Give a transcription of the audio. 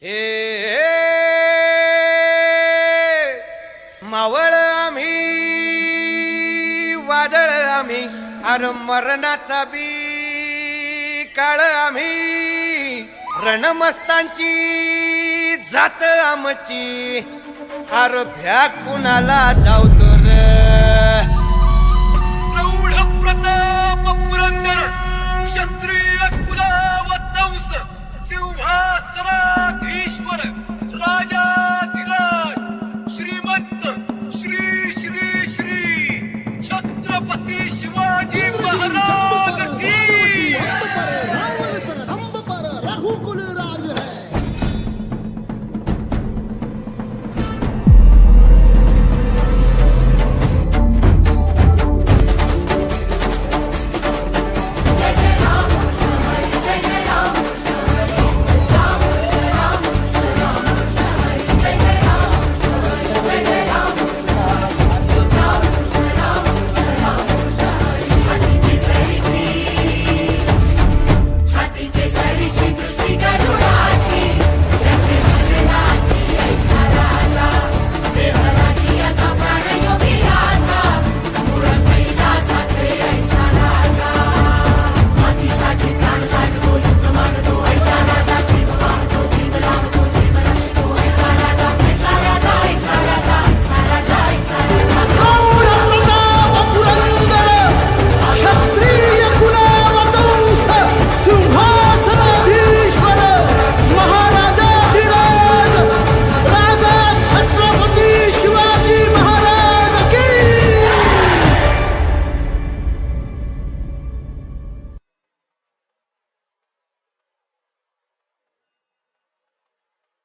ए मावळ आम्ही वादळ आम्ही अर मरणाचा बी काळ आम्ही रणमस्तांची जात आमची अर भ्या कुणाला धावतो र प्रौढ प्रताप पुरंदर क्षत्रिय कुलावतंस सिंहासनाधीश्वर राजाधिराज श्रीमंत श्री श्री श्री छत्रपती शिवाजी महाराज की रघुकुल राज